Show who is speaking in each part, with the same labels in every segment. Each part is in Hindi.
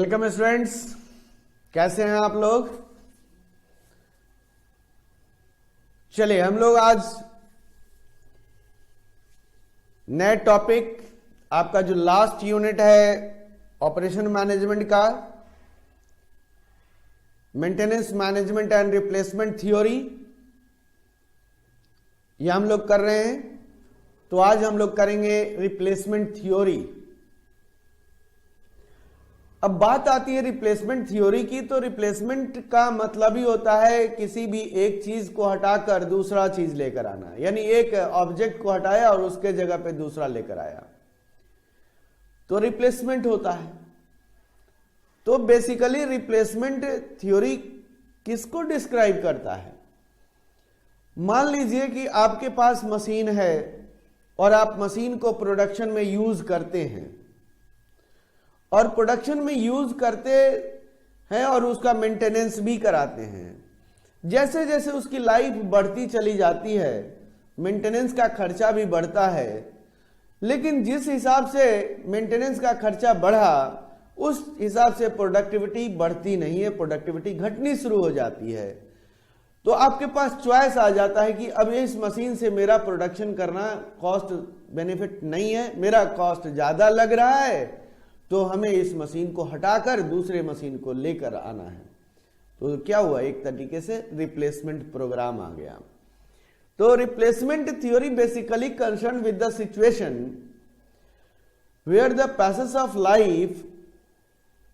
Speaker 1: वेलकम स्टूडेंट्स, कैसे हैं आप लोग। चलिए हम लोग आज नए टॉपिक, आपका जो लास्ट यूनिट है ऑपरेशन मैनेजमेंट का, maintenance management and replacement theory, ये हम लोग कर रहे हैं। तो आज हम लोग करेंगे रिप्लेसमेंट थ्योरी। अब बात आती है रिप्लेसमेंट थ्योरी की, तो रिप्लेसमेंट का मतलब ही होता है किसी भी एक चीज को हटाकर दूसरा चीज लेकर आना, यानी एक ऑब्जेक्ट को हटाया और उसके जगह पे दूसरा लेकर आया, तो रिप्लेसमेंट होता है। तो बेसिकली रिप्लेसमेंट थ्योरी किसको डिस्क्राइब करता है। मान लीजिए कि आपके पास मशीन है और आप मशीन को प्रोडक्शन में यूज करते हैं, और प्रोडक्शन में यूज करते हैं और उसका मेंटेनेंस भी कराते हैं। जैसे जैसे उसकी लाइफ बढ़ती चली जाती है, मेंटेनेंस का खर्चा भी बढ़ता है, लेकिन जिस हिसाब से मेंटेनेंस का खर्चा बढ़ा उस हिसाब से प्रोडक्टिविटी बढ़ती नहीं है, प्रोडक्टिविटी घटनी शुरू हो जाती है। तो आपके पास चॉइस आ जाता है कि अब इस मशीन से मेरा प्रोडक्शन करना कॉस्ट बेनिफिट नहीं है, मेरा कॉस्ट ज्यादा लग रहा है, तो हमें इस मशीन को हटाकर दूसरे मशीन को लेकर आना है। तो क्या हुआ, एक तरीके से रिप्लेसमेंट प्रोग्राम आ गया। तो replacement theory basically concern with the situation where the passage of life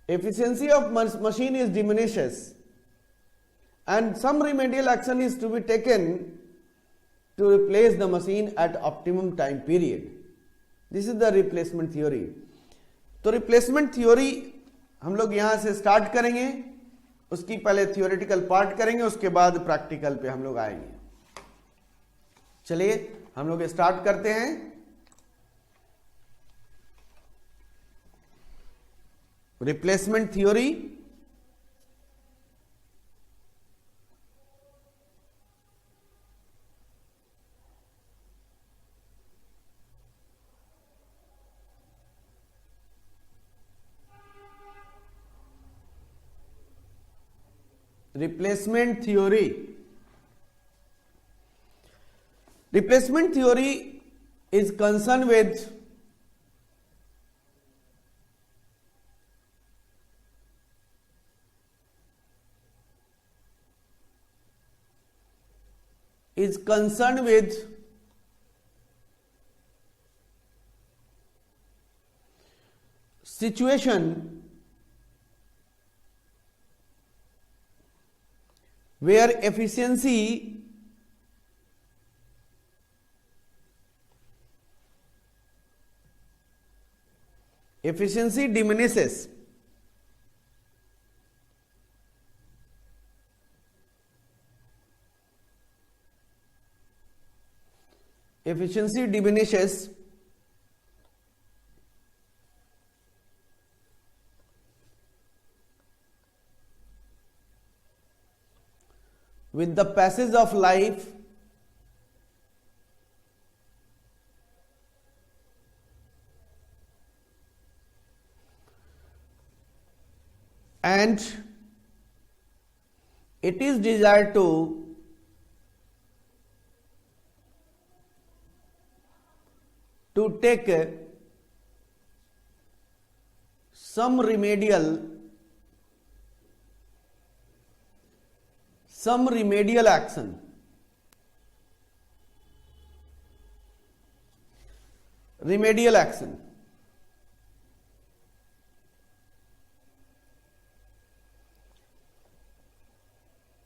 Speaker 1: efficiency of machine is diminishes and some remedial action is to be taken to replace the machine at optimum time period. This is the replacement theory. तो रिप्लेसमेंट थ्योरी हम लोग यहां से स्टार्ट करेंगे, उसकी पहले थियोरेटिकल पार्ट करेंगे, उसके बाद प्रैक्टिकल पे हम लोग आएंगे। चलिए हम लोग स्टार्ट करते हैं। Replacement theory replacement theory is concerned with situation where efficiency diminishes with the passage of life and it is desired to take some remedial action.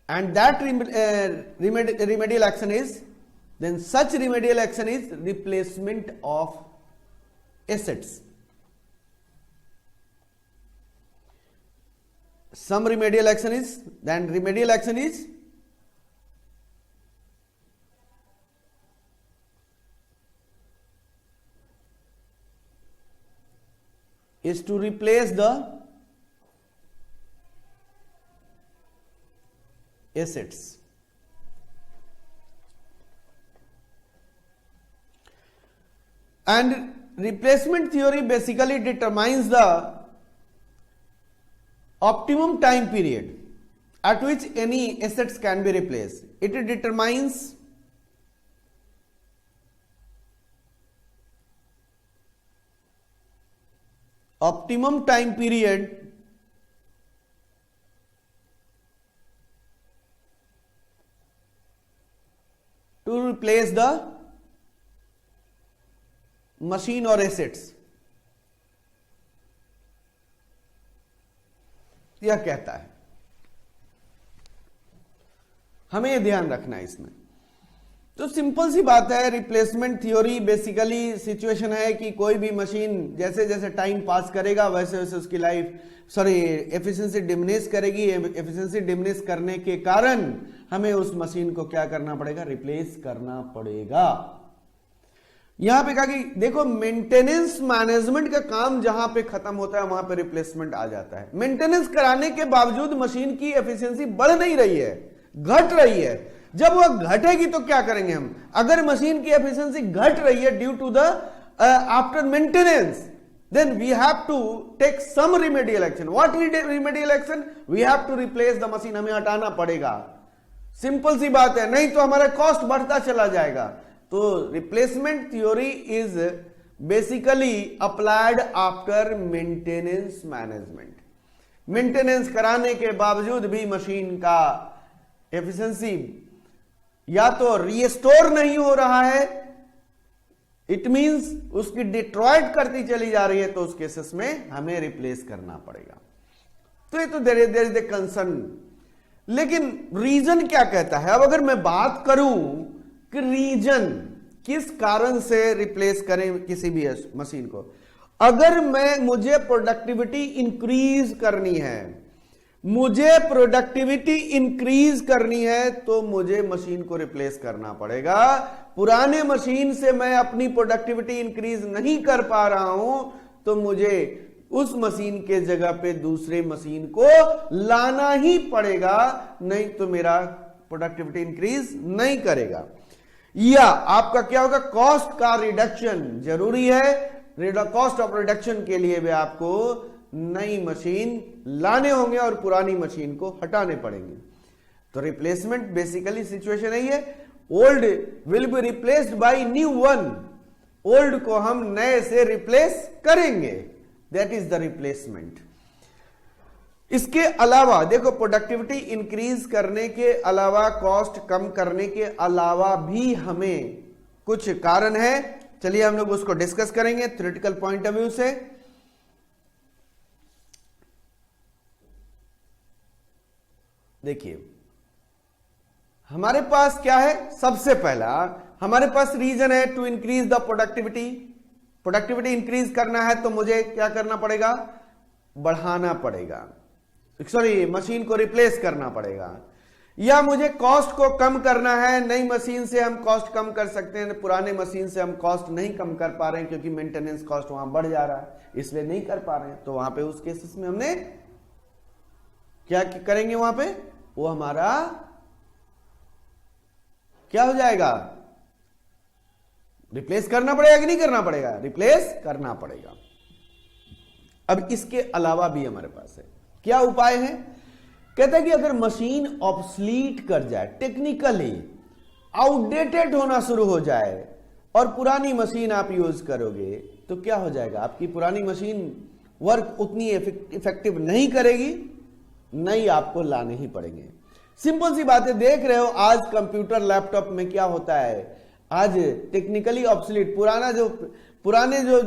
Speaker 1: And that remedial action is, then such remedial action is replacement of assets. Some remedial action is, then remedial action is to replace the assets. And replacement theory basically determines the optimum time period at which any assets can be replaced. It determines optimum time period to replace the machine or assets. यह कहता है, हमें यह ध्यान रखना है इसमें। तो सिंपल सी बात है, रिप्लेसमेंट थ्योरी बेसिकली सिचुएशन है कि कोई भी मशीन जैसे जैसे टाइम पास करेगा वैसे वैसे उसकी एफिशिएंसी डिमिनिश करेगी। एफिशिएंसी डिमिनिश करने के कारण हमें उस मशीन को क्या करना पड़ेगा, रिप्लेस करना पड़ेगा। यहां पे कहा कि देखो मेंटेनेंस मैनेजमेंट का काम जहां पे खत्म होता है वहां पे रिप्लेसमेंट आ जाता है। मेंटेनेंस कराने के बावजूद मशीन की एफिशिएंसी बढ़ नहीं रही है, घट रही है। जब वह घटेगी तो क्या करेंगे हम? अगर मशीन की एफिशिएंसी घट रही है due to the after maintenance, then we have to take some remedial action. What remedial action? We have to replace the machine. हमें हटाना पड़ेगा। सिंपल सी बात है, नहीं तो हमारा कॉस्ट बढ़ता चला जाएगा। तो replacement theory is basically applied after maintenance management. Maintenance कराने के बावजूद भी मशीन का एफिशिएंसी या तो रिस्टोर नहीं हो रहा है, इट मींस उसकी डिट्रॉयट करती चली जा रही है, तो उस केसेस में हमें रिप्लेस करना पड़ेगा। तो ये तो देयर इज द कंसर्न। लेकिन रीजन क्या कहता है? अब अगर मैं बात करूं कि रीजन किस कारण से रिप्लेस करें किसी भी मशीन को, अगर मुझे प्रोडक्टिविटी इंक्रीज करनी है, मुझे प्रोडक्टिविटी इंक्रीज करनी है, तो मुझे मशीन को रिप्लेस करना पड़ेगा। पुराने मशीन से मैं अपनी प्रोडक्टिविटी इंक्रीज नहीं कर पा रहा हूं, तो मुझे उस मशीन के जगह पे दूसरे मशीन को लाना ही पड़ेगा, नहीं तो मेरा प्रोडक्टिविटी इंक्रीज नहीं करेगा। या आपका क्या होगा, कॉस्ट का रिडक्शन जरूरी है। कॉस्ट ऑफ रिडक्शन के लिए भी आपको नई मशीन लाने होंगे और पुरानी मशीन को हटाने पड़ेंगे। तो रिप्लेसमेंट बेसिकली सिचुएशन है ये, old will be replaced by new one. Old को हम नए से रिप्लेस करेंगे, दैट इज द रिप्लेसमेंट। इसके अलावा देखो, प्रोडक्टिविटी इंक्रीज करने के अलावा, कॉस्ट कम करने के अलावा भी हमें कुछ कारण है। चलिए हम लोग उसको डिस्कस करेंगे थ्योरेटिकल पॉइंट ऑफ व्यू से। देखिए हमारे पास क्या है, सबसे पहला हमारे पास रीजन है to increase the productivity. Productivity increase करना है तो मुझे क्या करना पड़ेगा, बढ़ाना पड़ेगा, सॉरी मशीन को रिप्लेस करना पड़ेगा। या मुझे कॉस्ट को कम करना है, नई मशीन से हम कॉस्ट कम कर सकते हैं, पुराने मशीन से हम कॉस्ट नहीं कम कर पा रहे हैं क्योंकि मेंटेनेंस कॉस्ट वहां बढ़ जा रहा है, इसलिए नहीं कर पा रहे हैं। तो वहां पे उस केसेस में हमने क्या करेंगे, वहां पे वो हमारा क्या हो जाएगा, रिप्लेस करना पड़ेगा कि नहीं करना पड़ेगा, रिप्लेस करना पड़ेगा। अब इसके अलावा भी हमारे पास है, क्या उपाय है? कहता है कि अगर मशीन ऑब्सलीट कर जाए, टेक्निकली आउटडेटेड होना शुरू हो जाए और पुरानी मशीन आप यूज करोगे, तो क्या हो जाएगा, आपकी पुरानी मशीन वर्क उतनी इफेक्टिव नहीं करेगी, नई आपको लाने ही पड़ेंगे। सिंपल सी बात है, देख रहे हो आज कंप्यूटर लैपटॉप में क्या होता है, आज टेक्निकली ऑब्सलीट पुराने जो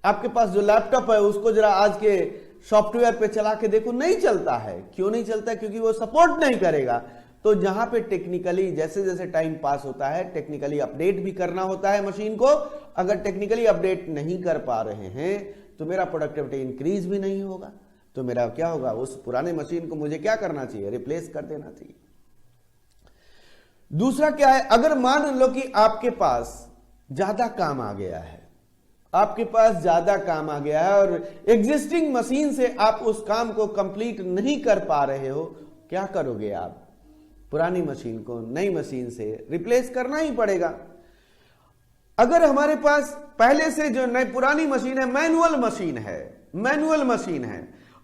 Speaker 1: आपके पास जो लैपटॉप है उसको जरा आज के सॉफ्टवेयर पे चला के देखो, नहीं चलता है। क्यों नहीं चलता है? क्योंकि वो सपोर्ट नहीं करेगा। तो जहां पे टेक्निकली जैसे जैसे टाइम पास होता है, टेक्निकली अपडेट भी करना होता है मशीन को। अगर टेक्निकली अपडेट नहीं कर पा रहे हैं तो मेरा प्रोडक्टिविटी इंक्रीज भी नहीं होगा, तो मेरा क्या होगा, उस पुराने मशीन को मुझे क्या करना चाहिए, रिप्लेस कर देना चाहिए। दूसरा क्या है, अगर मान लो कि आपके पास ज्यादा काम आ गया है, आपके पास ज्यादा काम आ गया है और एग्जिस्टिंग मशीन से आप उस काम को कंप्लीट नहीं कर पा रहे हो, क्या करोगे आप, पुरानी मशीन को नई मशीन से रिप्लेस करना ही पड़ेगा। अगर हमारे पास पहले से जो नई पुरानी मशीन है, मैनुअल मशीन है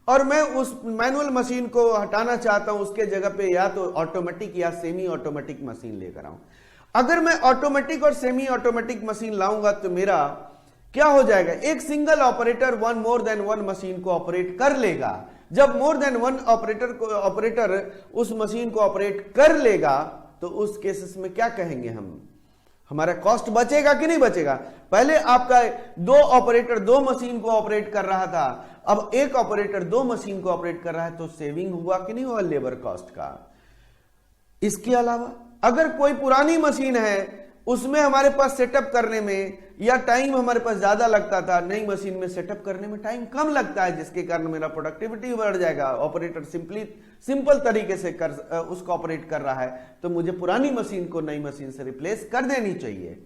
Speaker 1: और मैं उस मैनुअल मशीन को हटाना चाहता हूं, उसके जगह पे या तो ऑटोमेटिक या सेमी ऑटोमेटिक मशीन लेकर आऊं। अगर मैं ऑटोमेटिक और सेमी ऑटोमेटिक मशीन लाऊंगा तो मेरा क्या हो जाएगा, एक single operator one more than one machine को ऑपरेट कर लेगा। जब मोर देन वन ऑपरेटर उस मशीन को ऑपरेट कर लेगा तो उस केसेस में क्या कहेंगे हम, हमारा कॉस्ट बचेगा कि नहीं बचेगा। पहले आपका दो ऑपरेटर दो मशीन को ऑपरेट कर रहा था, अब एक ऑपरेटर दो मशीन को ऑपरेट कर रहा है, तो सेविंग हुआ कि नहीं हुआ लेबर कॉस्ट का। इसके अलावा अगर कोई पुरानी मशीन है उसमें हमारे पास सेटअप करने में या टाइम हमारे पास ज्यादा लगता था, नई मशीन में सेटअप करने में टाइम कम लगता है, जिसके कारण मेरा प्रोडक्टिविटी बढ़ जाएगा। ऑपरेटर सिंपल तरीके से उसको ऑपरेट कर रहा है, तो मुझे पुरानी मशीन को नई मशीन से रिप्लेस कर देनी चाहिए।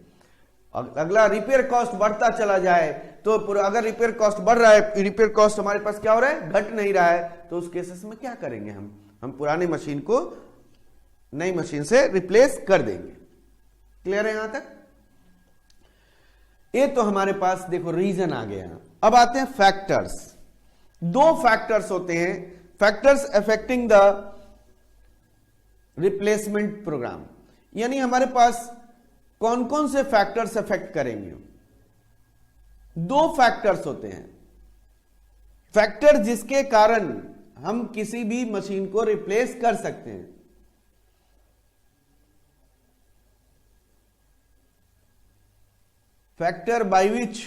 Speaker 1: अगला रिपेयर कॉस्ट बढ़ता चला जाए, तो अगर रिपेयर कॉस्ट बढ़ रहा है, रिपेयर कॉस्ट हमारे पास क्या हो रहा है, घट नहीं रहा है, तो उस केसेस में क्या करेंगे हम पुरानी मशीन को नई मशीन से रिप्लेस कर देंगे। क्लियर है यहां तक। ये तो हमारे पास देखो रीजन आ गया। अब आते हैं फैक्टर्स। दो फैक्टर्स होते हैं, factors affecting the replacement program, यानी हमारे पास कौन कौन से फैक्टर्स अफेक्ट करेंगे। दो फैक्टर्स होते हैं, फैक्टर जिसके कारण हम किसी भी मशीन को रिप्लेस कर सकते हैं। factor by which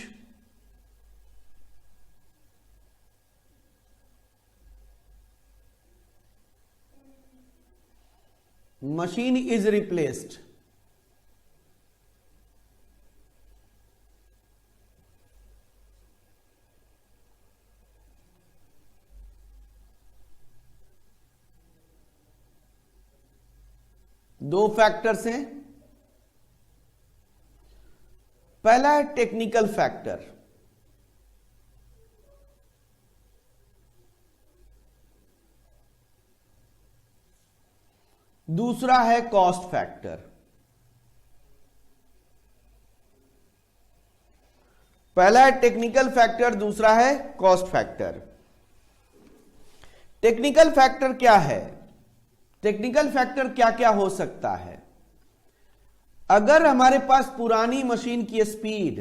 Speaker 1: machine is replaced। दो फैक्टर्स हैं, पहला है टेक्निकल फैक्टर, दूसरा है कॉस्ट फैक्टर। पहला है टेक्निकल फैक्टर, दूसरा है कॉस्ट फैक्टर। टेक्निकल फैक्टर क्या है, टेक्निकल फैक्टर क्या क्या हो सकता है। अगर हमारे पास पुरानी मशीन की स्पीड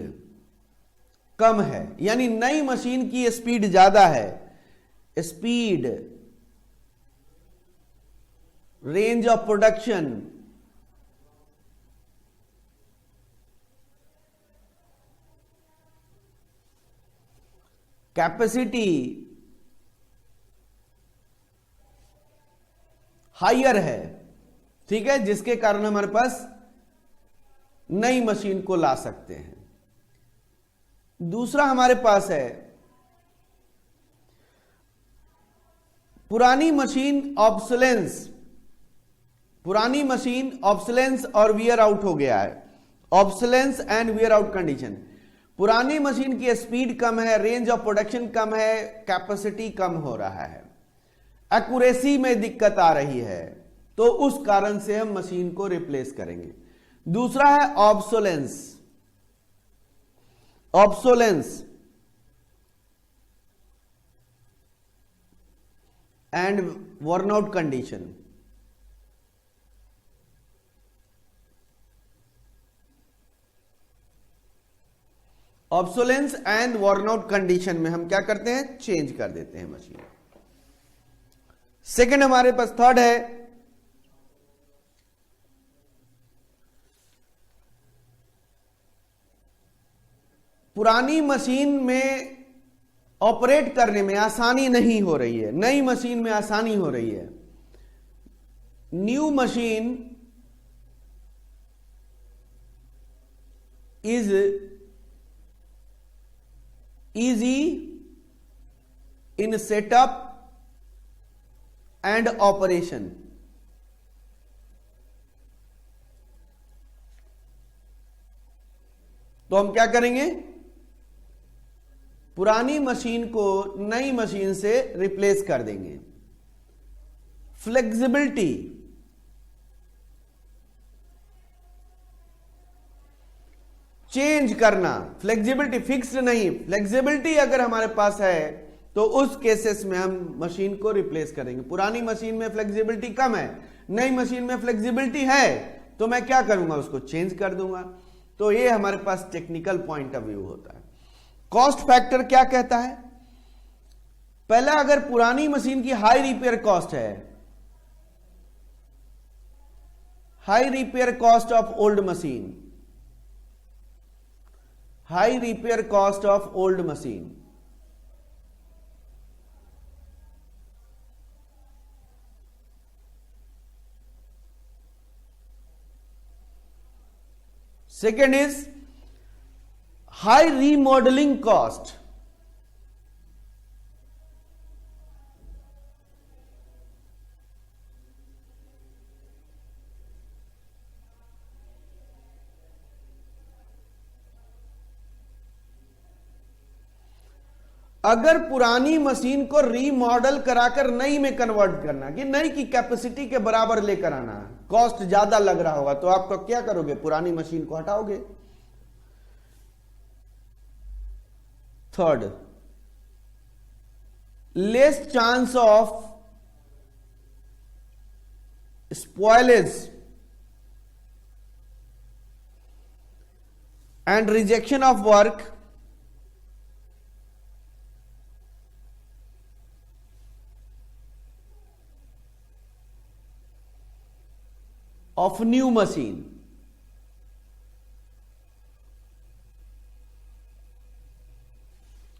Speaker 1: कम है, यानी नई मशीन की स्पीड ज्यादा है, speed, range of production, capacity higher है, ठीक है, जिसके कारण हमारे पास नई मशीन को ला सकते हैं। दूसरा हमारे पास है पुरानी मशीन ऑब्सोलेंस, पुरानी मशीन ऑब्सोलेंस और वियर आउट हो गया है, obsolescence and wear out condition. पुरानी मशीन की स्पीड कम है, रेंज ऑफ प्रोडक्शन कम है, कैपेसिटी कम हो रहा है, एक्यूरेसी में दिक्कत आ रही है, तो उस कारण से हम मशीन को रिप्लेस करेंगे। दूसरा है obsolescence, obsolescence and वर्नआउट condition. Obsolescence and वर्नआउट condition में हम क्या करते हैं, चेंज कर देते हैं मशीन। सेकंड हमारे पास थर्ड है पुरानी मशीन में ऑपरेट करने में आसानी नहीं हो रही है, नई मशीन में आसानी हो रही है। New machine is easy in setup and operation। तो हम क्या करेंगे, पुरानी मशीन को नई मशीन से रिप्लेस कर देंगे। फ्लेक्सिबिलिटी, चेंज करना, फ्लेक्सिबिलिटी, फिक्स्ड नहीं, फ्लेक्सिबिलिटी अगर हमारे पास है तो उस केसेस में हम मशीन को रिप्लेस करेंगे। पुरानी मशीन में फ्लेक्सिबिलिटी कम है, नई मशीन में फ्लेक्सिबिलिटी है, तो मैं क्या करूंगा, उसको चेंज कर दूंगा। तो ये हमारे पास टेक्निकल पॉइंट ऑफ व्यू होता है। कॉस्ट फैक्टर क्या कहता है? पहला, अगर पुरानी मशीन की हाई रिपेयर कॉस्ट है, high repair cost of old machine, high repair cost of old machine, second is high remodeling cost, अगर पुरानी मशीन को रीमॉडल कराकर नई में कन्वर्ट करना, कि नई की कैपेसिटी के बराबर लेकर आना, कॉस्ट ज्यादा लग रहा होगा, तो आप तो क्या करोगे, पुरानी मशीन को हटाओगे। Third, less chance of spoilage and rejection of work of new machine,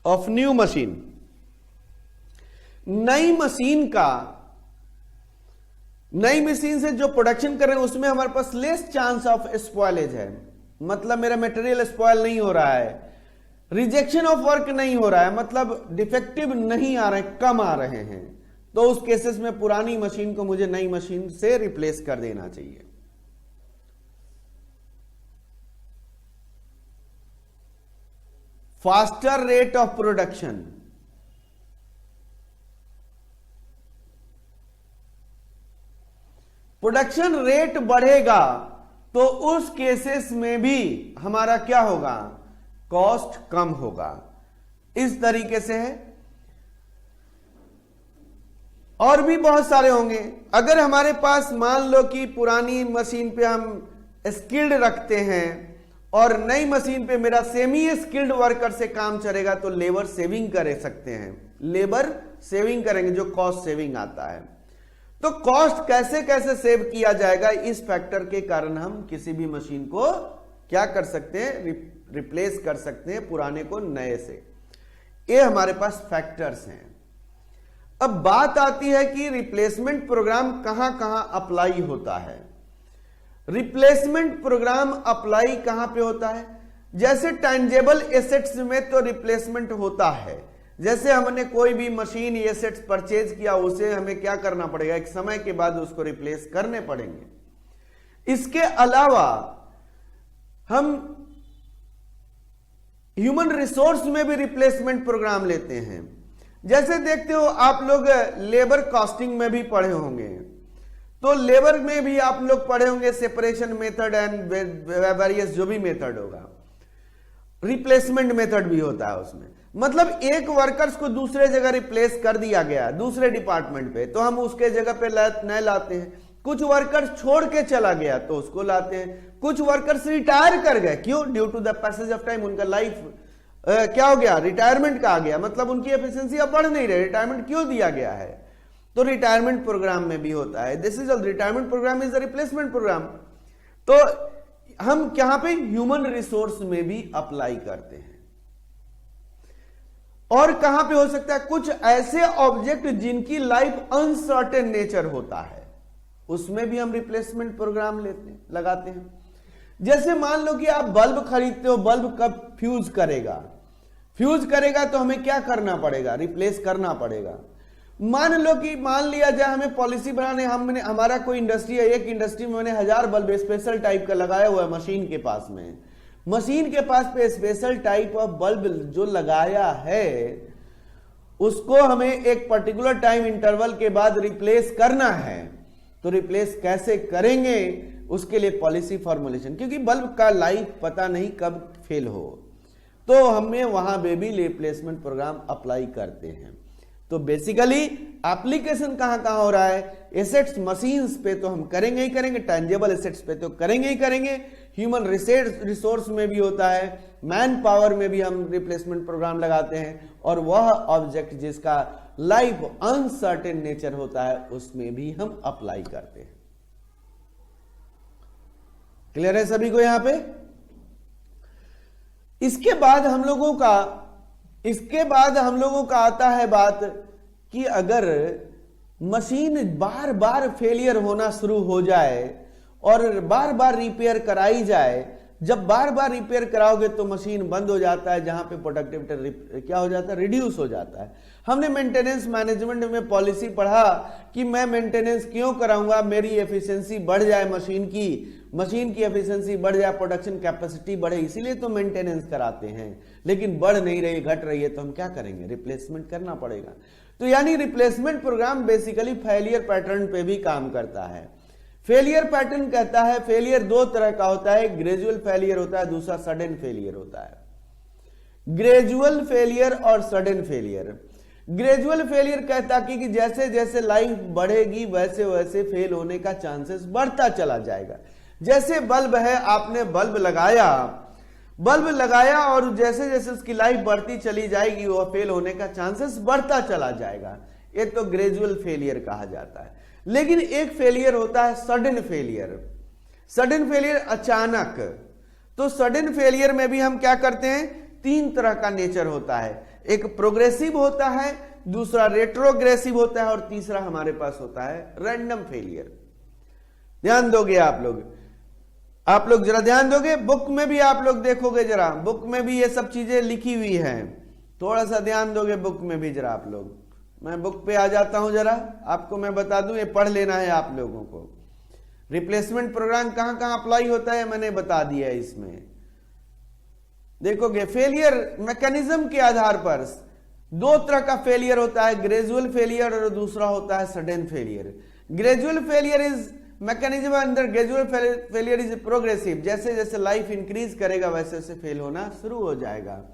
Speaker 1: of new machine। नई मशीन का, नई मशीन से जो प्रोडक्शन कर रहे हैं उसमें हमारे पास लेस चांस ऑफ स्पॉइलेज है, मतलब मेरा मटेरियल स्पॉइल नहीं हो रहा है, रिजेक्शन ऑफ वर्क नहीं हो रहा है, मतलब डिफेक्टिव नहीं आ रहे, कम आ रहे हैं। तो उस केसेस में पुरानी मशीन को मुझे नई मशीन से रिप्लेस कर देना चाहिए। Faster rate of production, production rate बढ़ेगा तो उस केसेस में भी हमारा क्या होगा, कॉस्ट कम होगा। इस तरीके से है, और भी बहुत सारे होंगे। अगर हमारे पास मान लो कि पुरानी मशीन पे हम स्किल्ड रखते हैं और नई मशीन पे मेरा सेमी स्किल्ड वर्कर से काम चलेगा, तो लेबर सेविंग कर सकते हैं, लेबर सेविंग करेंगे, जो कॉस्ट सेविंग आता है। तो कॉस्ट कैसे कैसे सेव किया जाएगा, इस फैक्टर के कारण हम किसी भी मशीन को क्या कर सकते हैं, रिप्लेस कर सकते हैं पुराने को नए से। ये हमारे पास फैक्टर्स हैं। अब बात आती है कि रिप्लेसमेंट प्रोग्राम कहां कहां अप्लाई होता है। रिप्लेसमेंट प्रोग्राम अप्लाई कहां पे होता है? जैसे टैंजेबल एसेट्स में तो रिप्लेसमेंट होता है, जैसे हमने कोई भी मशीन एसेट्स परचेज किया, उसे हमें क्या करना पड़ेगा, एक समय के बाद उसको रिप्लेस करने पड़ेंगे। इसके अलावा हम ह्यूमन रिसोर्स में भी रिप्लेसमेंट प्रोग्राम लेते हैं। जैसे देखते हो आप लोग लेबर कॉस्टिंग में भी पढ़े होंगे, तो लेबर में भी आप लोग पढ़े होंगे सेपरेशन मेथड एंड वेरियस जो भी मेथड होगा, रिप्लेसमेंट मेथड भी होता है उसमें। मतलब एक वर्कर्स को दूसरे जगह रिप्लेस कर दिया गया दूसरे डिपार्टमेंट पे, तो हम उसके जगह पे नए लाते हैं। कुछ वर्कर्स छोड़ के चला गया तो उसको लाते हैं। कुछ वर्कर्स रिटायर कर गए, क्यों? Due to the passage of time, उनका लाइफ क्या हो गया, रिटायरमेंट का आ गया, मतलब उनकी एफिशिएंसी अब बढ़ नहीं रही, रिटायरमेंट क्यों दिया गया है, तो रिटायरमेंट प्रोग्राम में भी होता है। This is retirement program is the replacement program. तो हम कहां पे, ह्यूमन रिसोर्स में भी अप्लाई करते हैं। और कहां पे हो सकता है, कुछ ऐसे ऑब्जेक्ट जिनकी लाइफ अनसर्टेन नेचर होता है, उसमें भी हम रिप्लेसमेंट प्रोग्राम लेते हैं, लगाते हैं। जैसे मान लो कि आप बल्ब खरीदते हो, बल्ब कब फ्यूज करेगा, फ्यूज करेगा तो हमें क्या करना पड़ेगा, रिप्लेस करना पड़ेगा। मान लो कि मान लिया जाए हमें पॉलिसी बनाने, हमने हमारा कोई इंडस्ट्री है, एक इंडस्ट्री में मैंने 1000 बल्ब स्पेशल टाइप का लगाया हुआ है मशीन के पास में, मशीन के पास पे स्पेशल टाइप ऑफ बल्ब जो लगाया है उसको हमें एक पर्टिकुलर टाइम इंटरवल के बाद रिप्लेस करना है। तो रिप्लेस कैसे करेंगे, उसके लिए पॉलिसी फॉर्मुलेशन, क्योंकि बल्ब का लाइफ पता नहीं कब फेल हो, तो हमें वहां पे भी रिप्लेसमेंट प्रोग्राम अप्लाई करते हैं। तो बेसिकली एप्लीकेशन कहां कहां हो रहा है, एसेट्स मशीन्स पे तो हम करेंगे ही करेंगे, टेंजेबल एसेट्स पे तो करेंगे ही करेंगे, ह्यूमन रिसोर्स में भी होता है, मैन पावर में भी हम रिप्लेसमेंट प्रोग्राम लगाते हैं, और वह ऑब्जेक्ट जिसका लाइफ अनसर्टेन नेचर होता है उसमें भी हम अप्लाई करते हैं। क्लियर है सभी को यहां पे? इसके बाद हम लोगों का आता है बात कि अगर मशीन बार बार फेलियर होना शुरू हो जाए और बार बार रिपेयर कराई जाए, जब बार बार रिपेयर कराओगे तो मशीन बंद हो जाता है, जहां पे प्रोडक्टिविटी क्या हो जाता है, रिड्यूस हो जाता है। हमने मेंटेनेंस मैनेजमेंट में पॉलिसी पढ़ा कि मैं मेंटेनेंस क्यों कराऊंगा, मेरी एफिशिएंसी बढ़ जाए, मशीन की एफिशिएंसी बढ़ जाए, प्रोडक्शन कैपेसिटी बढ़े, इसीलिए तो मेंटेनेंस कराते हैं। लेकिन बढ़ नहीं रही, घट रही है, तो हम क्या करेंगे, रिप्लेसमेंट करना पड़ेगा। तो यानी replacement program basically failure pattern पे भी काम करता है। फेलियर पैटर्न कहता है, फेलियर दो तरह का होता है, ग्रेजुअल फेलियर होता है, दूसरा सडन फेलियर होता है। ग्रेजुअल फेलियर और सडन फेलियर। ग्रेजुअल फेलियर कहता है कि जैसे जैसे लाइफ बढ़ेगी वैसे वैसे फेल होने का चांसेस बढ़ता चला जाएगा। जैसे बल्ब है, आपने बल्ब लगाया और जैसे जैसे उसकी लाइफ बढ़ती चली जाएगी वह फेल होने का चांसेस बढ़ता चला जाएगा। ये तो ग्रेजुअल फेलियर कहा जाता है। लेकिन एक फेलियर होता है सडन फेलियर। सडन फेलियर अचानक। तो सडन फेलियर में भी हम क्या करते हैं, तीन तरह का नेचर होता है, एक प्रोग्रेसिव होता है, दूसरा रेट्रोग्रेसिव होता है और तीसरा हमारे पास होता है रैंडम फेलियर। ध्यान दोगे आप लोग जरा ध्यान दोगे, बुक में भी आप लोग देखोगे, जरा बुक में भी ये सब चीजें लिखी हुई हैं, थोड़ा सा ध्यान दोगे बुक में भी जरा आप लोग। मैं बुक पे आ जाता हूं, जरा आपको मैं बता दूं, ये पढ़ लेना है आप लोगों को। रिप्लेसमेंट प्रोग्राम कहां कहां अप्लाई होता है मैंने बता दिया है। इसमें देखोगे फेलियर मैकेनिज्म के आधार पर दो तरह का फेलियर होता है, ग्रेजुअल फेलियर और दूसरा होता है sudden failure. Gradual failure is mechanism अंदर, ग्रेजुअल फेलियर इज प्रोग्रेसिव। जैसे जैसे लाइफ इंक्रीज करेगा वैसे वैसे फेल होना शुरू हो जाएगा,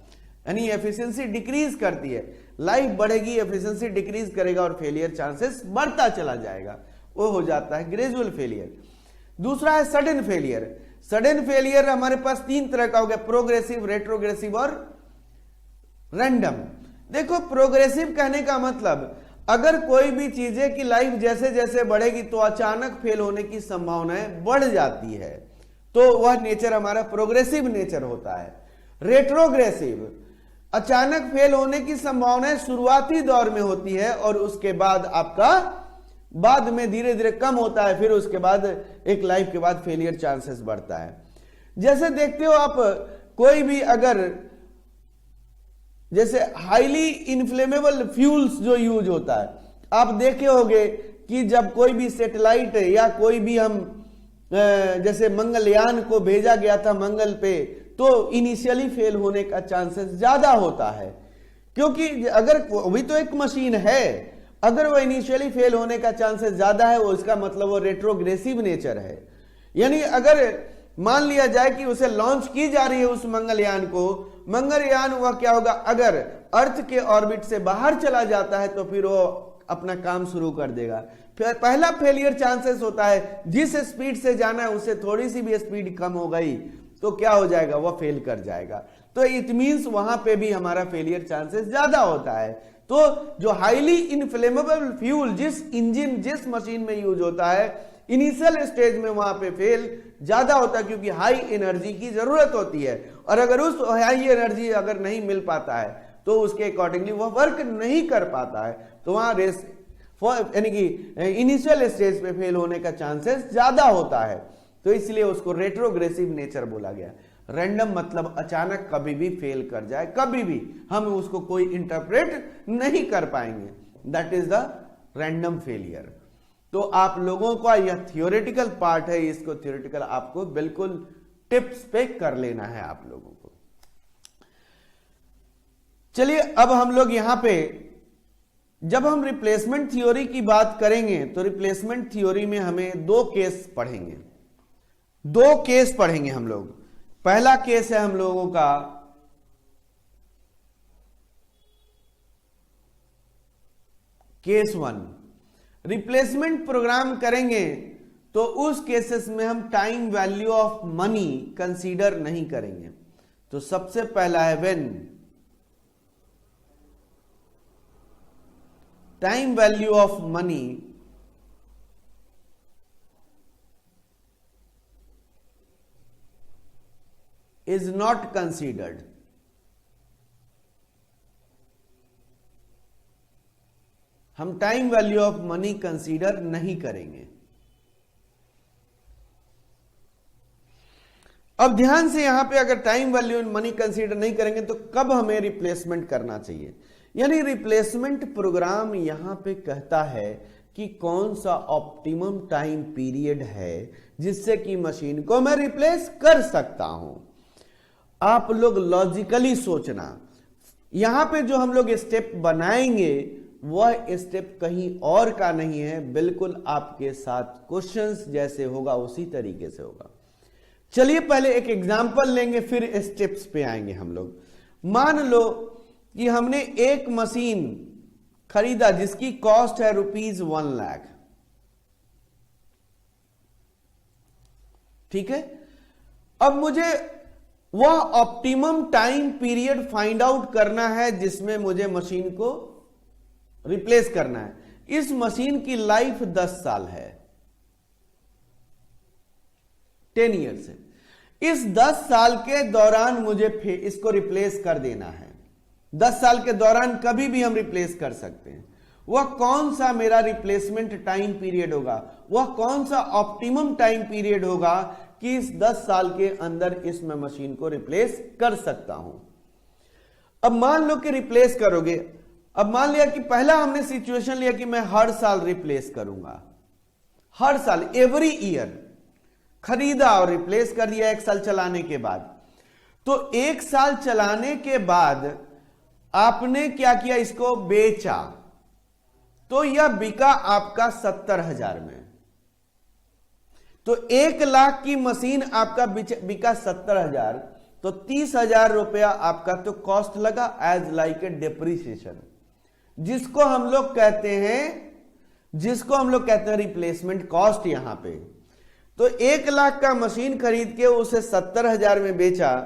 Speaker 1: यानी एफिशिएंसी डिक्रीज करती है, लाइफ बढ़ेगी, एफिशिएंसी डिक्रीज करेगा और फेलियर चांसेस बढ़ता चला जाएगा, वो हो जाता है ग्रेजुअल फेलियर। दूसरा है सडन फेलियर। सडन फेलियर हमारे पास तीन तरह का हो गया, प्रोग्रेसिव, रेट्रोग्रेसिव और रैंडम। देखो प्रोग्रेसिव कहने का मतलब, अगर कोई भी चीजें की लाइफ जैसे जैसे बढ़ेगी तो अचानक फेल होने की संभावनाएं बढ़ जाती है, तो वह नेचर हमारा प्रोग्रेसिव नेचर होता है। रेट्रोग्रेसिव, अचानक फेल होने की संभावनाएं शुरुआती दौर में होती है और उसके बाद आपका बाद में धीरे धीरे कम होता है, फिर उसके बाद एक लाइफ के बाद फेलियर चांसेस बढ़ता है। जैसे देखते हो आप, कोई भी अगर जैसे हाईली इन्फ्लेमेबल फ्यूल्स जो यूज होता है, आप देखे होंगे कि जब कोई भी सैटेलाइट या कोई भी हम जैसे मंगलयान को भेजा गया था मंगल पे, तो इनिशियली फेल होने का चांसेस ज्यादा होता है, क्योंकि अगर अभी तो एक मशीन है, अगर वो इनिशियली फेल होने का चांसेस ज्यादा है, वो इसका मतलब वो रेट्रोग्रेसिव नेचर है। यानी अगर मान लिया जाए कि उसे लॉन्च की जा रही है उस मंगलयान को, मंगलयान हुआ क्या होगा, अगर अर्थ के ऑर्बिट से बाहर चला जाता है तो फिर वो अपना काम शुरू कर देगा। फिर पहला फेलियर चांसेस होता है, जिस स्पीड से जाना है उससे थोड़ी सी भी स्पीड कम हो गई तो क्या हो जाएगा, वह फेल कर जाएगा। तो इट मींस वहां पे भी हमारा फेलियर चांसेस ज्यादा होता है। तो जो हाईली इनफ्लेमेबल फ्यूल जिस मशीन में यूज होता है, इनिशियल स्टेज में वहां पे फेल ज्यादा होता है, क्योंकि हाई एनर्जी की जरूरत होती है, और अगर उस हाई एनर्जी अगर नहीं मिल पाता है तो उसके अकॉर्डिंगली वह वर्क नहीं कर पाता है, तो वहां रेस यानी कि इनिशियल स्टेज पे फेल होने का चांसेस ज्यादा होता है, तो इसलिए उसको रेट्रोग्रेसिव नेचर बोला गया। रैंडम मतलब अचानक कभी भी फेल कर जाए, कभी भी हम उसको कोई इंटरप्रेट नहीं कर पाएंगे, that is the random failure. तो आप लोगों का यह थियोरेटिकल पार्ट है, इसको थियोरेटिकल आपको बिल्कुल टिप्स पे कर लेना है आप लोगों को। चलिए अब हम लोग यहां पे जब हम रिप्लेसमेंट थ्योरी की बात करेंगे तो रिप्लेसमेंट थ्योरी में हमें दो केस पढ़ेंगे हम लोग। पहला केस है हम लोगों का केस 1, रिप्लेसमेंट प्रोग्राम करेंगे तो उस केसेस में हम time value of money consider नहीं करेंगे। तो सबसे पहला है when time value of money is not considered. हम time value of money consider नहीं करेंगे। अब ध्यान से यहां पे अगर टाइम वैल्यू मनी कंसीडर नहीं करेंगे तो कब हमें रिप्लेसमेंट करना चाहिए, यानी रिप्लेसमेंट प्रोग्राम यहां पे कहता है कि कौन सा ऑप्टिमम टाइम पीरियड है जिससे कि मशीन को मैं रिप्लेस कर सकता हूं। आप लोग लॉजिकली सोचना, यहां पे जो हम लोग स्टेप बनाएंगे वह स्टेप कहीं और का नहीं है, बिल्कुल आपके साथ क्वेश्चंस जैसे होगा उसी तरीके से होगा। चलिए पहले एक एग्जांपल लेंगे फिर स्टेप्स पे आएंगे हम लोग। मान लो कि हमने एक मशीन खरीदा जिसकी कॉस्ट है ₹1 लाख, ठीक है। अब मुझे वह optimum time period find out करना है जिसमें मुझे मशीन को रिप्लेस करना है। इस मशीन की लाइफ 10 साल है, 10 ईयर्स है। इस 10 साल के दौरान मुझे इसको रिप्लेस कर देना है। 10 साल के दौरान कभी भी हम रिप्लेस कर सकते हैं। वह कौन सा मेरा रिप्लेसमेंट टाइम पीरियड होगा, वह कौन सा ऑप्टिमम टाइम पीरियड होगा कि इस 10 साल के अंदर इस मैं मशीन को रिप्लेस कर सकता हूं। अब मान लो कि रिप्लेस करोगे। अब मान लिया कि पहला हमने सिचुएशन लिया कि मैं हर साल रिप्लेस करूंगा, हर साल एवरी ईयर खरीदा और रिप्लेस कर दिया 1 साल चलाने के बाद। तो 1 साल चलाने के बाद आपने क्या किया, इसको बेचा, तो यह बिका आपका 70,000 में। तो 1 लाख की मशीन आपका बिका 70,000, तो 30,000 रुपया आपका तो कॉस्ट लगा एज लाइक ए डेप्रिसिएशन, जिसको हम लोग कहते हैं रिप्लेसमेंट कॉस्ट। यहां पे तो 1 लाख का मशीन खरीद के उसे 70,000 में बेचा,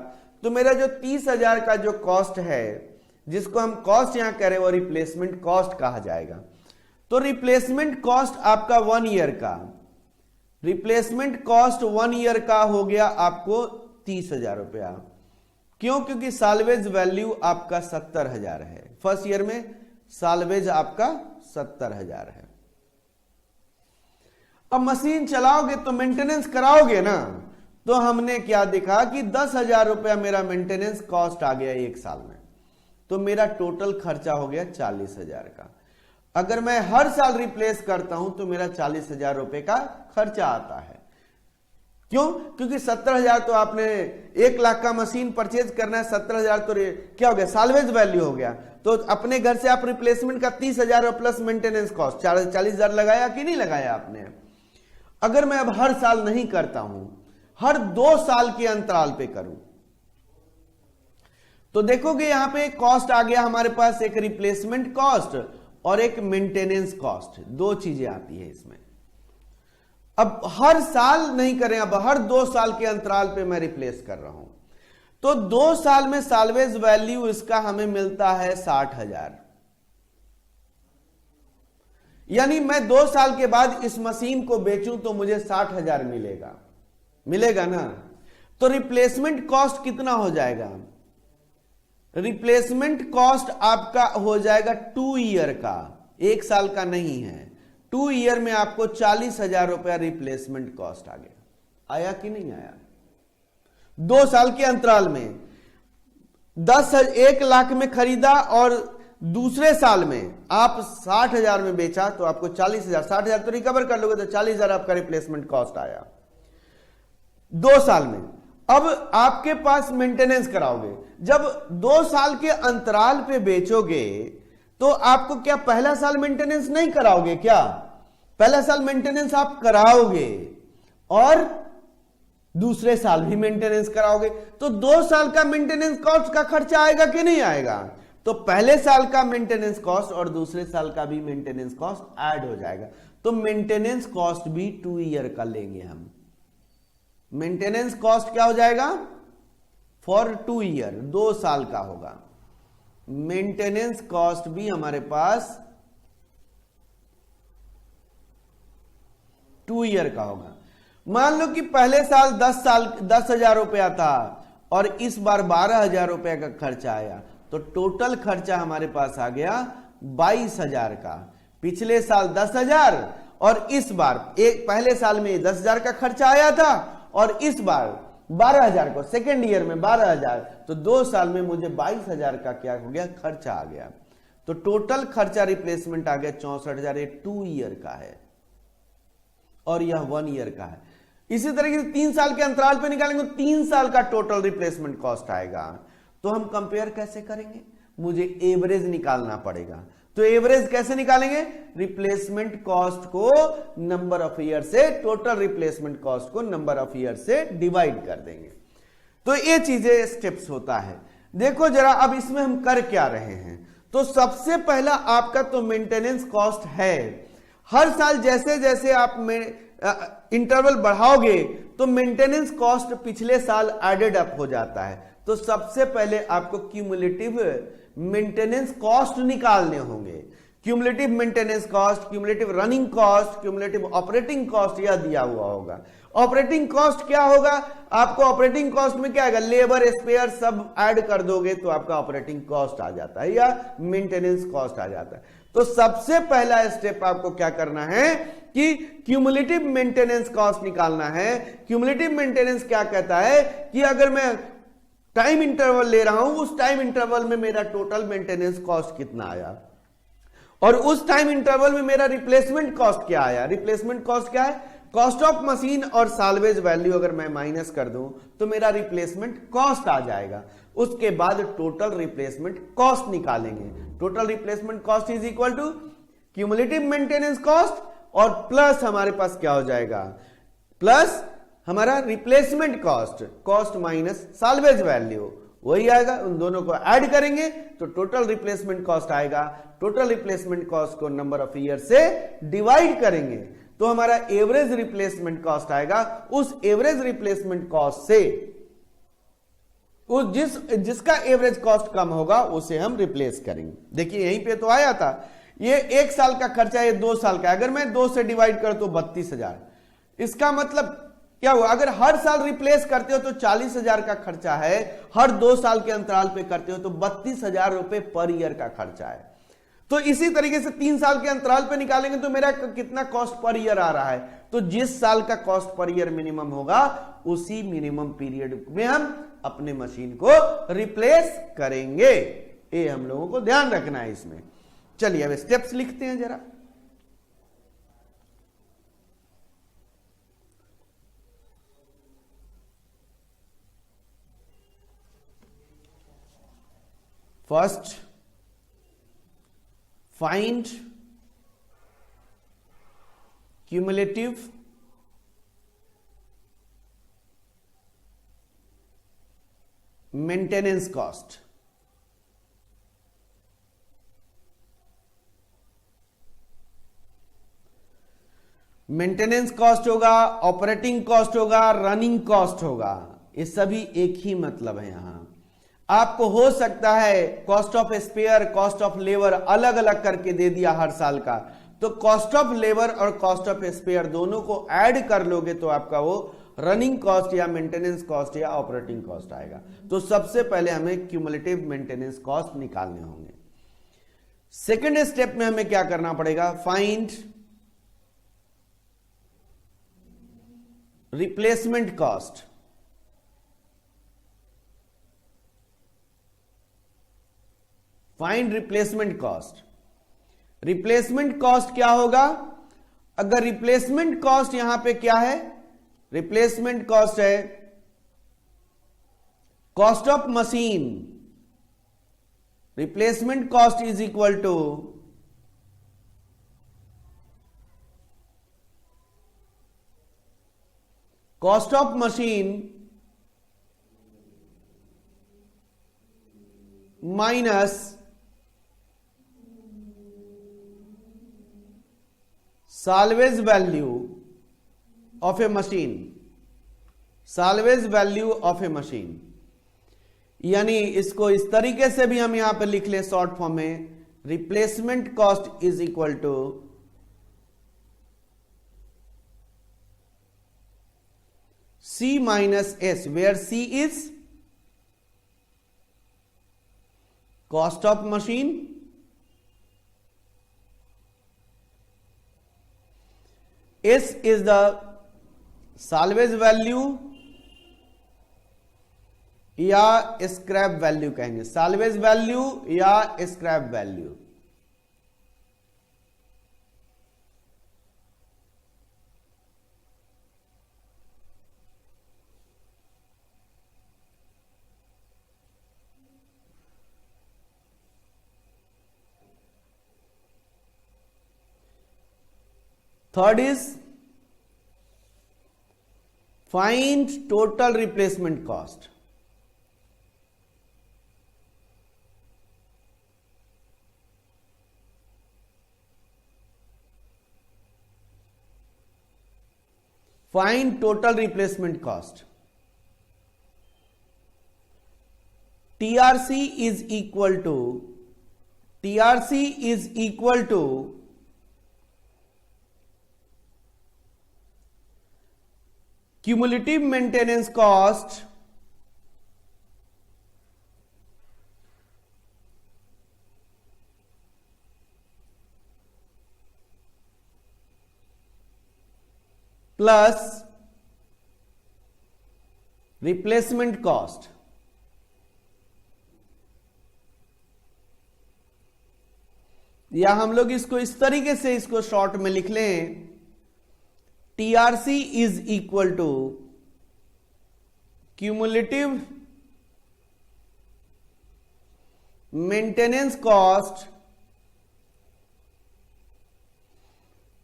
Speaker 1: तो मेरा जो 30,000 का जो कॉस्ट है, जिसको हम कॉस्ट यहां कह रहे हैं, वो रिप्लेसमेंट कॉस्ट कहा जाएगा। तो रिप्लेसमेंट कॉस्ट आपका 1 ईयर का, रिप्लेसमेंट कॉस्ट 1 ईयर का हो गया आपको 30,000 रुपया। क्यों? क्योंकि साल्वेज वैल्यू आपका 70,000 है। फर्स्ट ईयर में साल्वेज आपका 70,000 है। अब मशीन चलाओगे तो मेंटेनेंस कराओगे ना, तो हमने क्या देखा कि 10,000 रुपया मेरा मेंटेनेंस कॉस्ट आ गया 1 साल में, तो मेरा टोटल खर्चा हो गया 40,000 का। अगर मैं हर साल रिप्लेस करता हूं तो मेरा 40,000 रुपए का खर्चा आता है। क्यों? क्योंकि 70,000 तो आपने 1 लाख का मशीन परचेज करना है, 70,000 तो क्या हो गया, साल्वेज वैल्यू हो गया। तो अपने घर से आप रिप्लेसमेंट का 30,000 और प्लस मेंटेनेंस कॉस्ट 40,000 लगाया कि नहीं लगाया आपने। अगर मैं अब हर साल नहीं करता हूं, हर 2 साल के अंतराल पे करूं, तो देखोगे यहां पे कॉस्ट आ गया हमारे पास, एक रिप्लेसमेंट कॉस्ट और एक मेंटेनेंस कॉस्ट, 2 चीजें आती है इसमें। अब हर साल नहीं करें, अब हर 2 साल के अंतराल पे मैं रिप्लेस कर रहा हूं, तो 2 साल में साल्वेज वैल्यू इसका हमें मिलता है 60,000। यानी मैं 2 साल के बाद इस मशीन को बेचूं तो मुझे 60,000 मिलेगा ना। तो रिप्लेसमेंट कॉस्ट कितना हो जाएगा? रिप्लेसमेंट कॉस्ट आपका हो जाएगा 2 ईयर का, 1 साल का नहीं है। 2 ईयर में आपको 40,000 रुपया रिप्लेसमेंट कॉस्ट आ गया। आया कि नहीं आया? 2 साल के अंतराल में 1 लाख में खरीदा और दूसरे साल में आप 60,000 में बेचा, तो आपको 40,000, 60,000 तो रिकवर कर लोगे, तो 40,000 आपका रिप्लेसमेंट कॉस्ट आया 2 साल में। अब आपके पास मेंटेनेंस कराओगे, जब 2 साल के अंतराल पे बेचोगे तो आपको क्या पहला साल मेंटेनेंस नहीं कराओगे क्या? पहला साल मेंटेनेंस आप कराओगे और दूसरे साल भी मेंटेनेंस कराओगे, तो 2 साल का मेंटेनेंस कॉस्ट का खर्चा आएगा कि नहीं आएगा? तो पहले साल का मेंटेनेंस कॉस्ट और दूसरे साल का भी मेंटेनेंस कॉस्ट ऐड हो जाएगा। तो मेंटेनेंस कॉस्ट भी 2 ईयर का लेंगे हम। मेंटेनेंस कॉस्ट क्या हो जाएगा? फॉर 2 ईयर, 2 साल का होगा। मेंटेनेंस कॉस्ट भी हमारे पास 2 ईयर का होगा। मान लो कि पहले साल 10,000 रुपया था और इस बार 12,000 रुपया का खर्चा आया, तो टोटल खर्चा हमारे पास आ गया 22,000 का। पिछले साल 10,000 और इस बार पहले साल में 10,000 का खर्चा आया था और इस बार 12,000 को, सेकेंड ईयर में 12,000, तो 2 साल में मुझे 22,000 का क्या हो गया? खर्चा आ गया। तो टोटल खर्चा रिप्लेसमेंट आ गया 64,000। ये 2 ईयर का है और यह 1 ईयर का है। इसी तरीके से 3 साल के अंतराल पे निकालेंगे तो 3 साल का टोटल रिप्लेसमेंट कॉस्ट आएगा। तो हम कंपेयर कैसे करेंगे? मुझे एवरेज निकालना पड़ेगा। तो एवरेज कैसे निकालेंगे? रिप्लेसमेंट कॉस्ट को नंबर ऑफ ईयर से, टोटल रिप्लेसमेंट कॉस्ट को नंबर ऑफ ईयर से डिवाइड कर देंगे। तो ये चीजें स्टेप्स होता है। देखो जरा अब इसमें हम कर क्या रहे हैं। तो सबसे पहला आपका तो मेंटेनेंस कॉस्ट है। हर साल जैसे जैसे आप इंटरवल बढ़ाओगे तो मेंटेनेंस कॉस्ट पिछले साल एडेड अप हो जाता है। तो सबसे पहले आपको क्यूमुलेटिव मेंटेनेंस कॉस्ट निकालने होंगे। Cumulative maintenance cost, cumulative running cost, cumulative operating cost, यह दिया हुआ होगा। ऑपरेटिंग कॉस्ट क्या होगा? आपको ऑपरेटिंग कॉस्ट में क्या आएगा? लेबर, स्पेयर सब ऐड कर दोगे तो आपका ऑपरेटिंग कॉस्ट आ जाता है या मेंटेनेंस कॉस्ट आ जाता है। तो सबसे पहला स्टेप आपको क्या करना है कि क्यूमुलेटिव मेंटेनेंस कॉस्ट निकालना है। क्यूमुलेटिव मेंटेनेंस क्या कहता है कि अगर मैं टाइम इंटरवल ले रहा हूं, उस टाइम इंटरवल में मेरा टोटल मेंटेनेंस कॉस्ट कितना आया और उस टाइम इंटरवल में मेरा रिप्लेसमेंट कॉस्ट क्या आया। रिप्लेसमेंट कॉस्ट क्या है? कॉस्ट ऑफ मशीन और साल्वेज वैल्यू अगर मैं माइनस कर दूं तो मेरा रिप्लेसमेंट कॉस्ट आ जाएगा। उसके बाद टोटल रिप्लेसमेंट कॉस्ट निकालेंगे। Total replacement cost is equal to cumulative maintenance cost और प्लस हमारे पास क्या हो जाएगा? प्लस हमारा replacement cost, cost minus salvage value, वही आएगा। उन दोनों को ऐड करेंगे तो टोटल रिप्लेसमेंट कॉस्ट आएगा। टोटल रिप्लेसमेंट कॉस्ट को नंबर ऑफ ईयर से डिवाइड करेंगे तो हमारा एवरेज रिप्लेसमेंट कॉस्ट आएगा। उस एवरेज रिप्लेसमेंट कॉस्ट से जिसका एवरेज कॉस्ट कम होगा उसे हम रिप्लेस करेंगे। देखिए यहीं पे तो आया था, ये 1 साल का खर्चा, ये 2 साल का। अगर मैं 2 से डिवाइड कर तो 32,000। इसका मतलब क्या हुआ? अगर हर साल रिप्लेस करते हो तो 40,000 का खर्चा है, हर 2 साल के अंतराल पे करते हो तो 32,000 रुपए पर ईयर का खर्चा है। तो इसी तरीके से 3 साल के अंतराल पे निकालेंगे तो मेरा कितना कॉस्ट पर ईयर आ रहा है। तो जिस साल का कॉस्ट पर ईयर मिनिमम होगा उसी मिनिमम पीरियड में हम अपने मशीन को रिप्लेस करेंगे। ये हम लोगों को ध्यान रखना है इसमें। चलिए अब स्टेप्स लिखते हैं जरा। First, find cumulative maintenance cost. Maintenance cost होगा, ऑपरेटिंग कॉस्ट होगा, रनिंग कॉस्ट होगा, ये सभी एक ही मतलब है। यहां आपको हो सकता है cost of spare, cost of labour अलग अलग करके दे दिया हर साल का, तो कॉस्ट ऑफ लेबर और कॉस्ट ऑफ स्पेयर दोनों को ऐड कर लोगे तो आपका वो रनिंग कॉस्ट या मेंटेनेंस कॉस्ट या ऑपरेटिंग कॉस्ट आएगा। तो सबसे पहले हमें क्यूमुलेटिव मेंटेनेंस कॉस्ट निकालने होंगे। सेकेंड स्टेप में हमें क्या करना पड़ेगा? Find replacement cost. Find replacement cost. Replacement cost क्या होगा? अगर रिप्लेसमेंट कॉस्ट यहां पे क्या है? रिप्लेसमेंट कॉस्ट है cost of machine. Replacement cost is equal to cost of machine minus salvage value of a machine, salvage value of a machine, यानी इसको इस तरीके से भी हम यहां पे लिख ले शॉर्ट फॉर्म में, replacement cost is equal to C minus S, where C is cost of machine, S is the salvage value या स्क्रैप वैल्यू कहेंगे, salvage वैल्यू या scrap value. Third is find total replacement cost. Find total replacement cost. TRC is equal to cumulative maintenance cost plus replacement cost। या हम लोग इसको इस तरीके से इसको शॉर्ट में लिख लें, TRC is equal to cumulative maintenance cost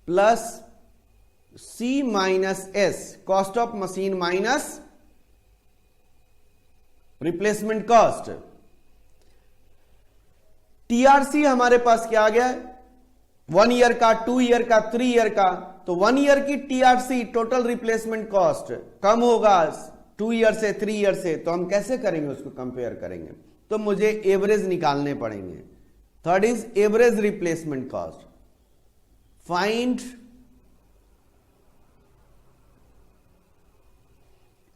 Speaker 1: plus C minus S, cost of machine minus replacement cost। TRC हमारे पास क्या आ गया है, 1 ईयर का, 2 ईयर का, 3 ईयर का। तो 1 ईयर की TRC टोटल रिप्लेसमेंट कॉस्ट कम होगा 2 ईयर से, 3 ईयर से, तो हम कैसे करेंगे, उसको कंपेयर करेंगे, तो मुझे एवरेज निकालने पड़ेंगे। Third is average replacement cost. Find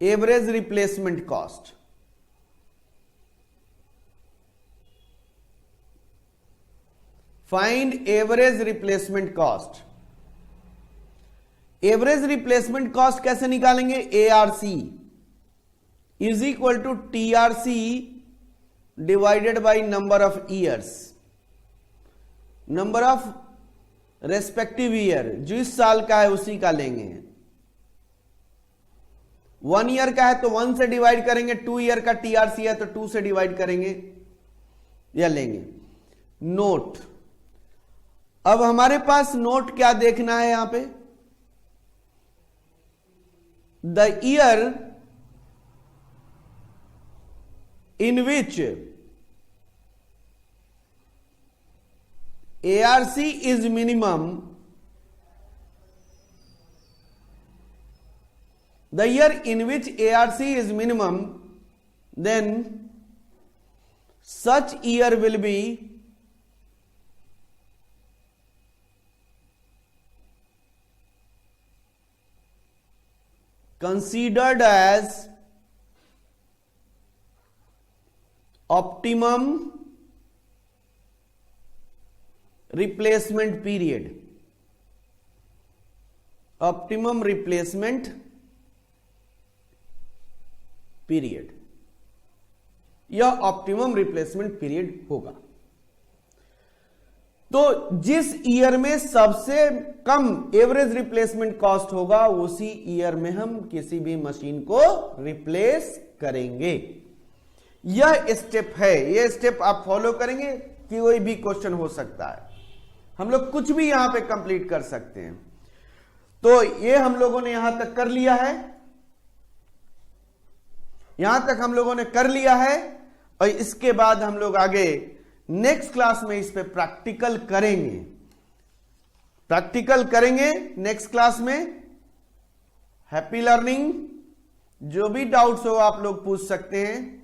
Speaker 1: average replacement cost. Find average replacement cost. Average replacement cost कैसे निकालेंगे, ARC is equal to TRC divided by number of years, number of respective year, जो इस साल का है उसी का लेंगे। 1 ईयर का है तो 1 से डिवाइड करेंगे, 2 ईयर का TRC है तो 2 से डिवाइड करेंगे या लेंगे। नोट, अब हमारे पास नोट क्या देखना है यहां पे, the year in which ARC is minimum, the year in which ARC is minimum, then such year will be considered as optimum replacement period, optimum replacement period, यह ऑप्टिमम रिप्लेसमेंट पीरियड होगा। तो जिस ईयर में सबसे कम एवरेज रिप्लेसमेंट कॉस्ट होगा उसी ईयर में हम किसी भी मशीन को रिप्लेस करेंगे। यह स्टेप है, यह स्टेप आप फॉलो करेंगे कि कोई भी क्वेश्चन हो सकता है, हम लोग कुछ भी यहां पे कंप्लीट कर सकते हैं। तो ये हम लोगों ने यहां तक कर लिया है, यहां तक हम लोगों ने कर लिया है, और इसके बाद हम लोग आगे नेक्स्ट क्लास में इस पे प्रैक्टिकल करेंगे। प्रैक्टिकल करेंगे नेक्स्ट क्लास में। Happy learning. जो भी डाउट्स हो आप लोग पूछ सकते हैं।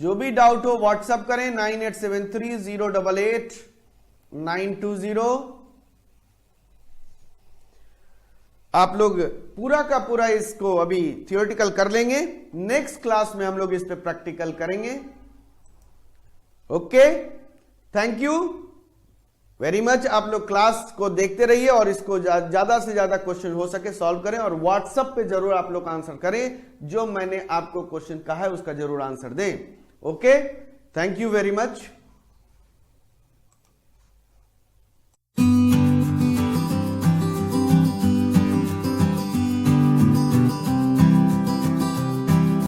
Speaker 1: जो भी डाउट हो व्हाट्सएप करें 9873088920। आप लोग पूरा का पूरा इसको अभी थियोरेटिकल कर लेंगे, नेक्स्ट क्लास में हम लोग इस पे प्रैक्टिकल करेंगे। Okay, thank you very much. आप लोग क्लास को देखते रहिए और इसको ज्यादा से ज्यादा क्वेश्चन हो सके सॉल्व करें, और व्हाट्सएप पे जरूर आप लोग आंसर करें। जो मैंने आपको क्वेश्चन कहा है उसका जरूर आंसर दें। Okay, thank you very much.